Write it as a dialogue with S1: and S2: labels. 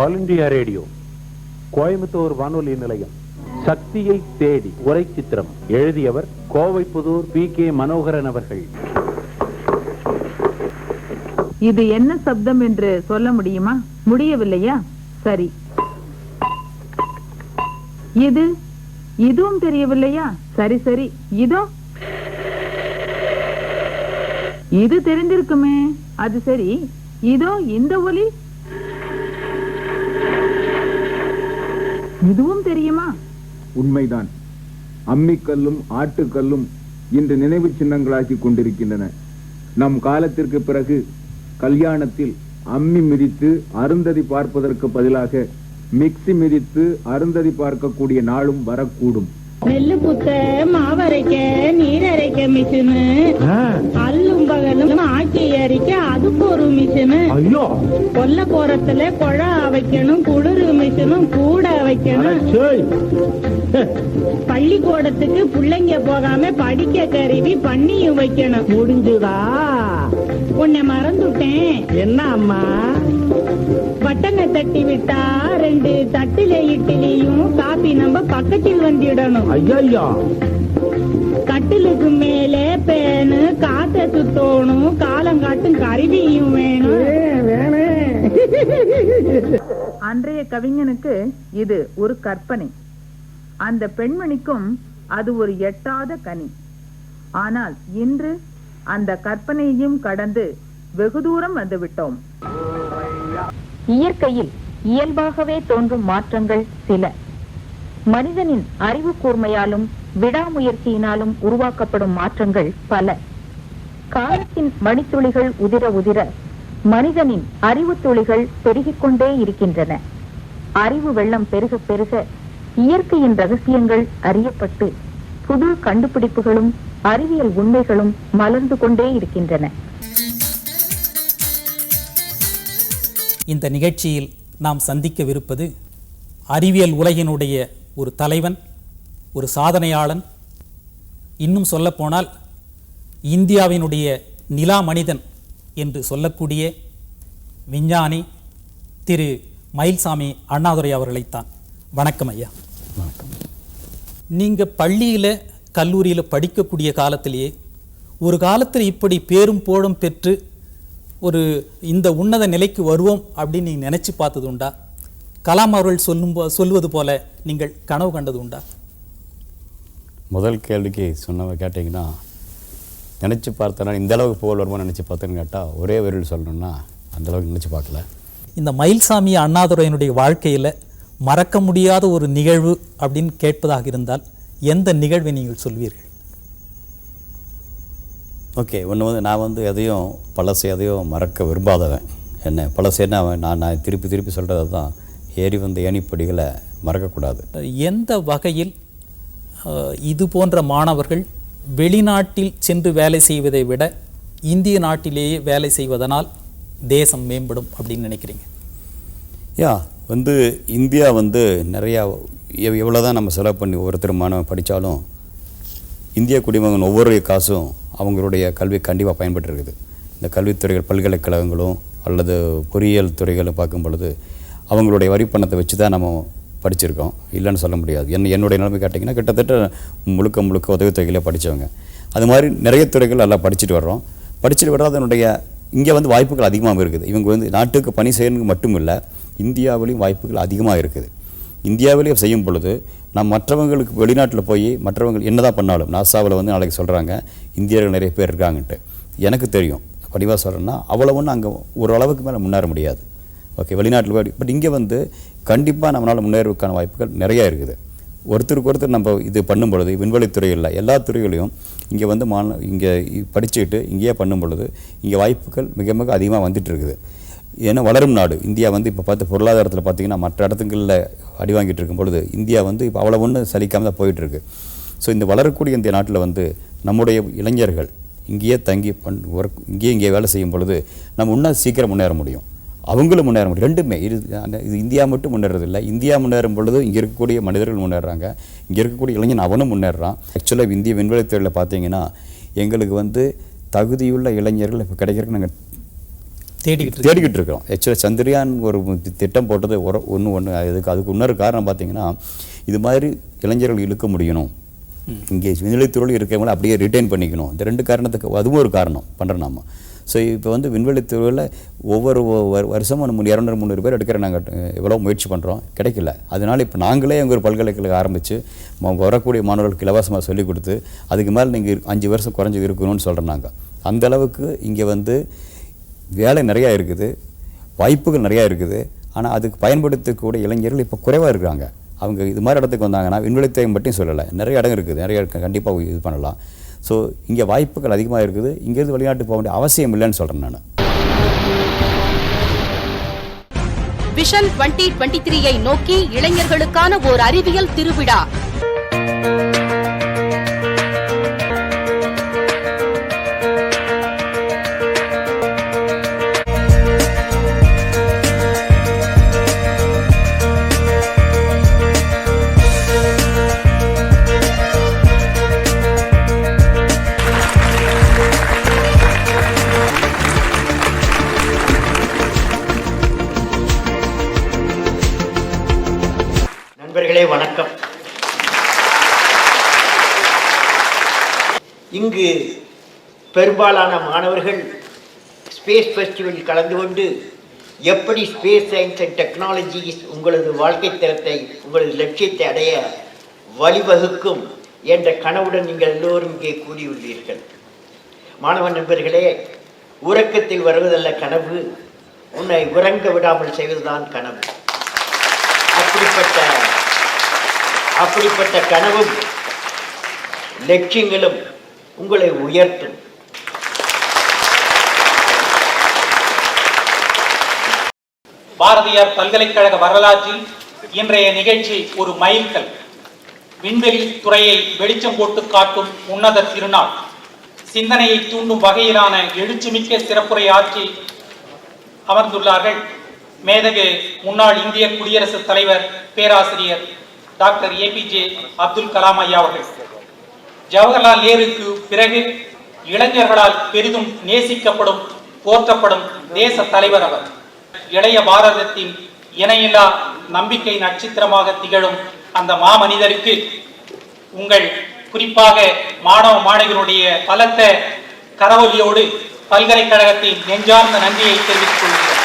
S1: All India radio Coimbatore வானொலி நிலையம். சக்தியை தேடி உரை சித்திரம் எழுதியவர் கோவைப்புதூர் PK மனோகரன் அவர்கள்.
S2: இது என்ன சப்தம் என்று சொல்ல முடியுமா? முடியவில்லையா? சரி. இதுவும் தெரியவில்லையா? சரி சரி. இது தெரிந்திருக்குமே. அது சரி. இதோ இந்த ஒலி, இதுவும் தெரியுமா?
S3: உண்மைதான். அம்மிக்கல்லும் ஆட்டுக்கல்லும் இன்று நினைவு சின்னங்களாக்கி கொண்டிருக்கின்றன. நம் காலத்திற்கு பிறகு கல்யாணத்தில் அம்மி மிதித்து அருந்ததி பார்ப்பதற்கு பதிலாக மிக்சி மிதித்து அருந்ததி பார்க்கக்கூடிய நாளும் வரக்கூடும்.
S4: நெல்லு புத்த மாவரைக்க நீரரைக்க மிஷினு, அல்லும் பகலும் ஆக்கி அரிக்க அதுக்கு ஒரு மிஷினு, கொல்ல போறத்துல குழா வைக்கணும், குளிர் மிஷினும் கூட வைக்கணும், பள்ளிக்கூடத்துக்கு பிள்ளைங்க போகாம படிக்க கருவி பண்ணியும் வைக்கணும். முடிஞ்சுதா? உன்னை மறந்துட்டேன். என்ன அம்மா? பட்டனை தட்டி விட்டா 2 தட்டில இட்லியும் காபி நம்ம பக்கத்தில் வந்துடணும். ஐயா, கட்டிலுக்கு மேலே பேனு காத்த சுத்தோணும், காலங்காட்டும் கருவியும் வேணும்.
S2: அன்றைய கவிஞனுக்கு இது ஒரு கற்பனை, அந்த பெண்மணிக்கும் அது ஒரு எட்டாத கனி. ஆனால் இன்று அந்த கற்பனையையும் கடந்து வெகு தூரம் வந்துவிட்டோம். இயற்கையில் இயல்பாகவே தோன்றும் மாற்றங்கள் சில. மனிதனின் அறிவு கூர்மையாலும் விடாமுயற்சியினாலும் உருவாக்கப்படும் மாற்றங்கள் பல. காலத்தின் மணித்துளிகள் உதிர உதிர மனிதனின் அறிவு துளிகள் பெருகிக் கொண்டே இருக்கின்றன. அறிவு வெள்ளம் பெருக பெருக இயற்கையின் ரகசியங்கள் அறியப்பட்டு புது கண்டுபிடிப்புகளும் அறிவியல் உண்மைகளும் மலர்ந்து கொண்டே இருக்கின்றன.
S5: இந்த நிகழ்ச்சியில் நாம் சந்திக்கவிருப்பது அறிவியல் உலகினுடைய ஒரு தலைவன், ஒரு சாதனையாளன், இன்னும் சொல்லப்போனால் இந்தியாவினுடைய நிலா மனிதன் என்று சொல்லக்கூடிய விஞ்ஞானி திரு மயில்சாமி அண்ணாதுரை அவர்களைத்தான். வணக்கம் ஐயா.
S6: வணக்கம்.
S5: நீங்கள் பள்ளியில் கல்லூரியில் படிக்கக்கூடிய காலத்திலேயே ஒரு காலத்தில் இப்படி பேரும் புகழும் பெற்று ஒரு இந்த உன்னத நிலைக்கு வருவோம் அப்படின்னு நீங்கள் நினச்சி பார்த்தது உண்டா? கலாம் அவர்கள் சொல்வது போல நீங்கள் கனவு கண்டது உண்டா?
S6: முதல் கேள்விக்கு கேட்டிங்கன்னா, நினச்சி பார்த்தனா இந்த அளவுக்கு புகழ் வருமா நினச்சி பார்த்தேன்னு கேட்டால் ஒரே வரியில் சொல்லணும்னா அந்தளவுக்கு நினச்சி பார்க்கல.
S5: இந்த மயில்சாமி அண்ணாதுரையினுடைய வாழ்க்கையில் மறக்க முடியாத ஒரு நிகழ்வு அப்படின்னு கேட்பதாக இருந்தால் எந்த நிகழ்வை நீங்கள் சொல்வீர்கள்?
S6: ஓகே, ஒன்று நான் எதையும் எதையும் மறக்க விரும்பாதவன். என்ன பழசேன்னா நான் திருப்பி சொல்கிறது தான், ஏறி வந்த ஏணிப்படிகளை மறக்கக்கூடாது.
S5: எந்த வகையில் இது போன்ற மாணவர்கள் வெளிநாட்டில் சென்று வேலை செய்வதை விட இந்திய நாட்டிலேயே வேலை செய்வதனால் தேசம் மேம்படும் அப்படின்னு நினைக்கிறீங்க?
S6: இந்தியா நிறையா எவ்வளோ தான் நம்ம செலவு பண்ணி ஒவ்வொருத்தரும் மாணவன் படித்தாலும் இந்திய குடிமகன் ஒவ்வொரு காசும் அவங்களுடைய கல்வி கண்டிப்பாக பயன்பட்டுருக்குது. இந்த கல்வித்துறைகள் பல்கலைக்கழகங்களும் அல்லது பொறியியல் துறைகளை பார்க்கும் பொழுது அவங்களுடைய வரி பணத்தை வச்சு தான் நம்ம படிச்சிருக்கோம், இல்லைன்னு சொல்ல முடியாது. என்னுடைய நிலைமை கேட்டிங்கன்னா கிட்டத்தட்ட முழுக்க உதவித்தொகையிலே படித்தவங்க. அது மாதிரி நிறைய துறைகள் எல்லாம் படிச்சுட்டு வர்றோம். அதனுடைய இங்கே வாய்ப்புகள் அதிகமாக இருக்குது. இவங்க நாட்டுக்கு பணி செய்யணுக்கு மட்டும் இல்லை, இந்தியாவிலையும் வாய்ப்புகள் அதிகமாக இருக்குது. இந்தியாவிலேயே செய்யும் பொழுது நம்ம மற்றவங்களுக்கு வெளிநாட்டில் போய் மற்றவங்க என்ன தான் பண்ணாலும், நாசாவில் நாளைக்கு சொல்கிறாங்க இந்தியர்கள் நிறைய பேர் இருக்காங்கன்ட்டு. எனக்கு தெரியும், படிவாக சொல்கிறேன்னா அவ்வளோ ஒன்று அங்கே ஓரளவுக்கு மேலே முன்னேற முடியாது. ஓகே, வெளிநாட்டில் போய் பட் இங்கே கண்டிப்பாக நம்மளால் முன்னேறுவதற்கான வாய்ப்புகள் நிறையா இருக்குது. ஒருத்தருக்கு நம்ம இது பண்ணும் பொழுது விண்வெளித்துறையில் எல்லா துறைகளையும் இங்கே இங்கே படிச்சுக்கிட்டு இங்கேயே பண்ணும் பொழுது இங்கே வாய்ப்புகள் மிக மிக அதிகமாக வந்துட்டு இருக்குது. ஏன்னா வளரும் நாடு இந்தியா இப்போ பொருளாதாரத்தில் பார்த்திங்கன்னா மற்ற இடத்துங்களில் அடி வாங்கிட்டு இருக்கும் பொழுது இந்தியா இப்போ அவ்வளோ ஒன்று சலிக்காமல் தான் போயிட்டுருக்கு. ஸோ இந்த வளரக்கூடிய இந்த நாட்டில் நம்முடைய இளைஞர்கள் இங்கேயே தங்கி இங்கே வேலை செய்யும் பொழுது நம்ம இன்னும் சீக்கிரம் முன்னேற முடியும், அவங்களும் முன்னேற முடியும். ரெண்டுமே இது இந்தியா மட்டும் முன்னேறதில்லை. இந்தியா முன்னேறும் பொழுது இங்கே இருக்கக்கூடிய மனிதர்கள் முன்னேறாங்க, இங்கே இருக்கக்கூடிய இளைஞன் அவனும் முன்னேறான். ஆக்சுவலாக இந்திய விண்வெளித்துறையில் பார்த்தீங்கன்னா எங்களுக்கு தகுதியுள்ள இளைஞர்கள் இப்போ கிடைக்கிறதுக்கு நாங்கள் தேடிக்கிட்டு இருக்கிறோம். ஆக்சுவலாக சந்திரயான் ஒரு திட்டம் போட்டது ஒன்று அதுக்கு இன்னொரு காரணம் பார்த்தீங்கன்னா, இது மாதிரி இளைஞர்கள் இழுக்க முடியணும், இங்கே விண்வெளித்துறையில் இருக்கிறவங்கள அப்படியே ரிட்டைன் பண்ணிக்கணும். இந்த 2 காரணத்துக்கு அதுவும் ஒரு காரணம் பண்ணுறோம் நம்ம. ஸோ இப்போ வந்து விண்வெளித்துறையில் ஒவ்வொரு வருஷமும் 200-300 பேர் எடுக்கிற நாங்கள் எவ்வளோ முயற்சி பண்ணுறோம், கிடைக்கல. அதனால் இப்போ நாங்களே எங்கள் ஒரு பல்கலைக்கழகம் ஆரம்பித்து வரக்கூடிய மாணவர்களுக்கு இலவசமாக சொல்லிக் கொடுத்து அதுக்கு மேலே நீங்கள் 5 வருஷம் குறைஞ்சி இருக்கணும்னு சொல்கிறோம். நாங்கள் அந்தளவுக்கு இங்கே வந்து வேலை நிறையா இருக்குது, வாய்ப்புகள் நிறையா இருக்குது. ஆனால் அதுக்கு பயன்படுத்தக்கூடிய இளைஞர்கள் இப்போ குறைவாக இருக்கிறாங்க. அவங்க இது மாதிரி இடத்துக்கு வந்தாங்கன்னா விண்வெளித்துறை மட்டும் சொல்லலை, நிறைய இடம் இருக்குது, நிறைய கண்டிப்பாக இது பண்ணலாம். ஸோ இங்கே வாய்ப்புகள் அதிகமாக இருக்குது. இங்கேருந்து வெளிநாட்டுக்கு போக வேண்டிய அவசியம் இல்லைன்னு சொல்கிறேன் நான்.
S7: விஷன் 2023ஐ நோக்கி இளைஞர்களுக்கான ஓர் அறிவியல் திருவிழா.
S8: நண்பர்களே வணக்கம். இங்கு பெரும்பாலான மாணவர்கள் ஸ்பேஸ் ஃபெஸ்டிவலில் கலந்து கொண்டு எப்படி ஸ்பேஸ் சயின்ஸ் அண்ட் டெக்னாலஜிஸ் உங்களது வாழ்க்கை தரத்தை, உங்களது லட்சியத்தை அடைய வழிவகுக்கும் என்ற கனவுடன் நீங்கள் எல்லோரும் இங்கே கூடியுள்ளீர்கள். மாணவ நண்பர்களே, உறக்கத்தில் வருவதல்ல கனவு, உன்னை உறங்க விடாமல் செய்வதுதான் கனவு. அப்படிப்பட்ட கனவும் லட்சியங்களும் உங்களை உயர்த்தும்.
S9: பாரதியார் பல்கலைக்கழக வரலாற்றில் இன்றைய நிகழ்ச்சி ஒரு மைல்கல். விண்வெளி துறையை வெளிச்சம் போட்டு காட்டும் உன்னத திருநாள். சிந்தனையை தூண்டும் வகையிலான எழுச்சிமிக்க சிறப்புரை ஆற்றி அமர்ந்துள்ளார்கள் மேதகு முன்னாள் இந்திய குடியரசுத் தலைவர் பேராசிரியர் டாக்டர் APJ அப்துல் கலாம் ஐயா அவர்கள். ஜவஹர்லால் நேருக்கு பிறகு இளைஞர்களால் பெரிதும் நேசிக்கப்படும், போற்றப்படும் தேச தலைவர் அவர். இளைய பாரதத்தின் இணையில்லா நம்பிக்கை நட்சத்திரமாக திகழும் அந்த மாமனிதருக்கு உங்கள் குறிப்பாக மாணவ மாணவிகளுடைய பலத்த கரவொலியோடு பல்கலைக்கழகத்தின் நெஞ்சார்ந்த நன்றியை தெரிவித்துக் கொள்கிறேன்.